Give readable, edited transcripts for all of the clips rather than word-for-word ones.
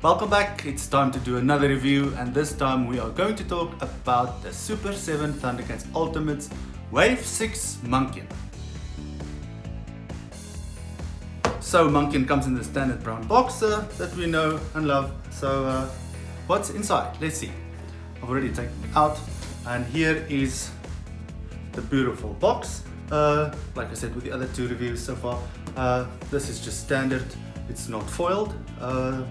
Welcome back, it's time to do another review, and this time we are going to talk about the Super7 ThunderCats Ultimates Wave 6 Monkian. So Monkian comes in the standard brown box that we know and love. So what's inside? Let's see. I've already taken it out, and here is the beautiful box. Like I said with the other two reviews so far, this is just standard. It's not foiled,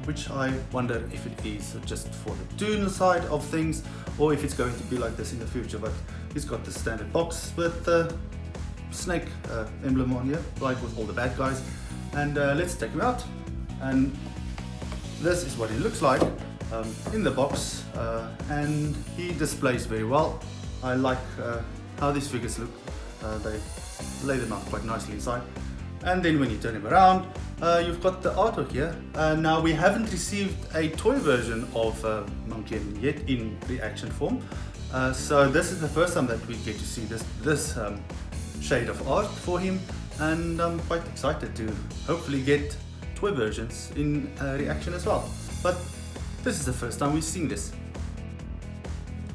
which I wonder if it is just for the tune side of things, or if it's going to be like this in the future. But it's got the standard box with the snake emblem on here, like with all the bad guys. And let's take him out. And this is what he looks like in the box, and he displays very well. I like how these figures look. They lay them out quite nicely inside. And then when you turn him around, you've got the artwork here. Now we haven't received a toy version of Monkian yet in reaction form, so this is the first time that we get to see this shade of art for him, and I'm quite excited to hopefully get toy versions in reaction as well. But this is the first time we've seen this.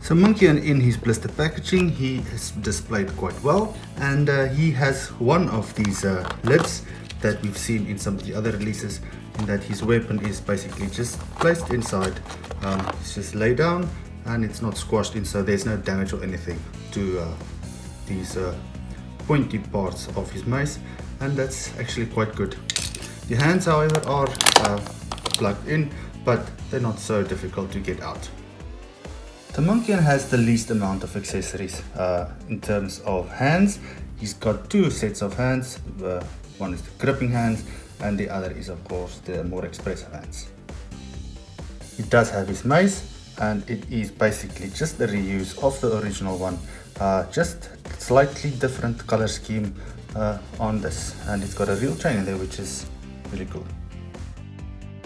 So Monkian, in his blister packaging, he is displayed quite well, and he has one of these lids that we've seen in some of the other releases, in that his weapon is basically just placed inside. It's just laid down and it's not squashed in, so there's no damage or anything to these pointy parts of his mace, and that's actually quite good. The hands, however, are plugged in, but they're not so difficult to get out. The Monkian has the least amount of accessories in terms of hands. He's got two sets of hands. One is the gripping hands, and the other is of course the more expressive hands. He does have his mace, and it is basically just the reuse of the original one, just slightly different color scheme on this, and it's got a real chain in there, which is really cool.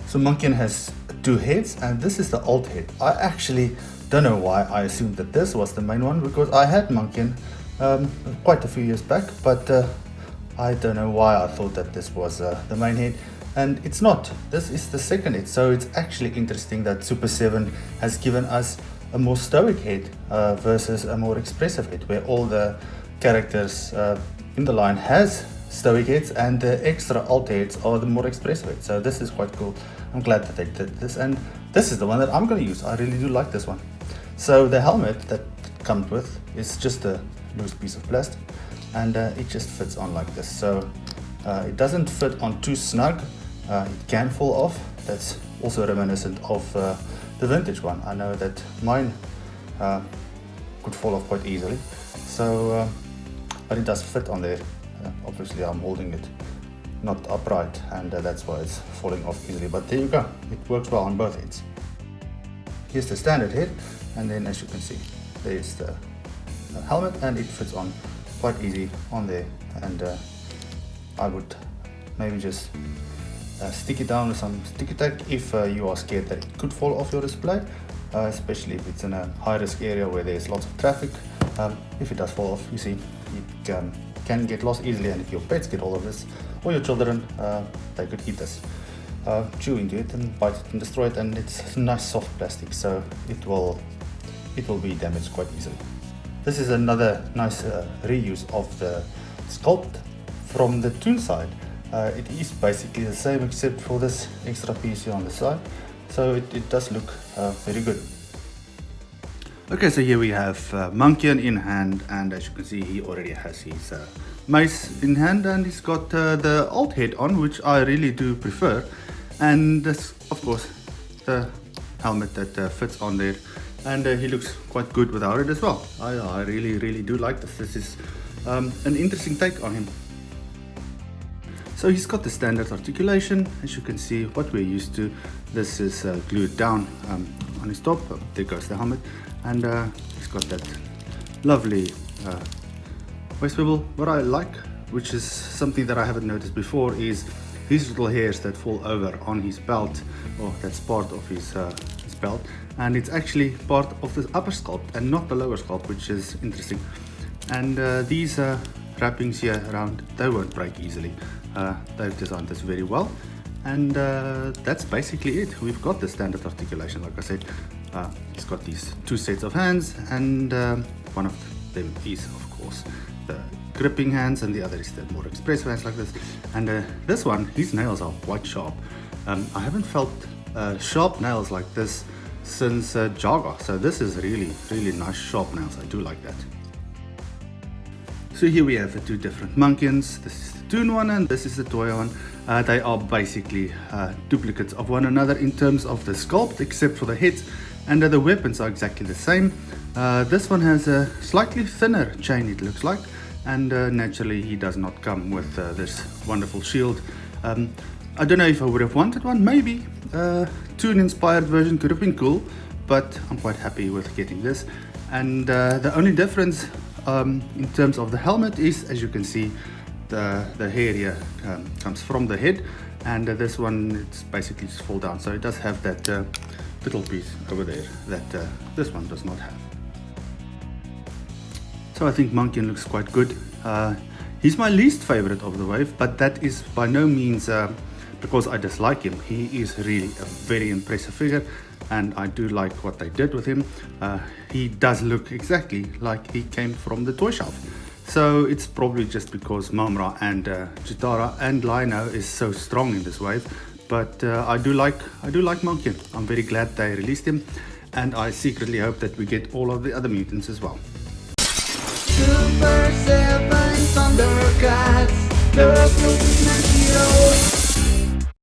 So Monkian has two heads, and this is the alt head. I actually don't know why I assumed that this was the main one, because I had Monkian quite a few years back, but I don't know why I thought that this was the main head, and it's not. This is the second head, so it's actually interesting that Super7 has given us a more stoic head versus a more expressive head, where all the characters in the line has stoic heads and the extra alt heads are the more expressive heads. So this is quite cool. I'm glad that they did this, and this is the one that I'm going to use. I really do like this one. So the helmet that it comes with is just a loose piece of plastic, and it just fits on like this. So it doesn't fit on too snug. It can fall off. That's also reminiscent of the vintage one. I know that mine could fall off quite easily. So, but it does fit on there. Obviously I'm holding it not upright, and that's why it's falling off easily. But there you go. It works well on both ends. Here's the standard head, and then as you can see, there's the helmet, and it fits on quite easy on there. And I would maybe just stick it down with some sticky tape if you are scared that it could fall off your display, especially if it's in a high risk area where there's lots of traffic. If it does fall off, you see, it can get lost easily, and if your pets get hold of this, or your children, they could eat this, chew into it and bite it and destroy it, and it's nice soft plastic, so it will be damaged quite easily. This is another nice reuse of the sculpt from the toon side. It is basically the same except for this extra piece here on the side, so it does look very good. Okay, so here we have Monkian in hand, and as you can see, he already has his mace in hand, and he's got the alt head on, which I really do prefer, and this, of course, the helmet that fits on there, and he looks quite good without it as well. I really do like this. This is an interesting take on him. So he's got the standard articulation, as you can see, what we're used to. This is glued down on his top. There goes the helmet, and he's got that lovely waist swivel. What I like, which is something that I haven't noticed before, is these little hairs that fall over on his belt, or that's part of his belt, and it's actually part of the upper sculpt and not the lower sculpt, which is interesting. And these wrappings here around, they won't break easily. They've designed this very well. And that's basically it. We've got the standard articulation, like I said. He's got these 2 sets of hands, and one of them is, of course, the gripping hands, and the other is the more expressive hands like this. And this one, his nails are quite sharp. I haven't felt sharp nails like this since Jaga, so this is really nice sharp nails. I do like that. So here we have the 2 different Monkians. This is the Toon one and this is the toy one. They are basically duplicates of one another in terms of the sculpt, except for the heads, and the weapons are exactly the same. This one has a slightly thinner chain, it looks like, and naturally he does not come with this wonderful shield. I don't know if I would have wanted one. Maybe Toon inspired version could have been cool, but I'm quite happy with getting this. And the only difference in terms of the helmet is, as you can see, the hair here comes from the head, and this one, it's basically just fall down, so it does have that little piece over there that this one does not have. So I think Monkian looks quite good. He's my least favorite of the wave, but that is by no means because I dislike him. He is really a very impressive figure, and I do like what they did with him. He does look exactly like he came from the toy shelf. So it's probably just because Mamra and Chitara and Lino is so strong in this wave. But I do like Monkian. I'm very glad they released him, and I secretly hope that we get all of the other mutants as well. Super 7 ThunderCats, the ultimate heroes.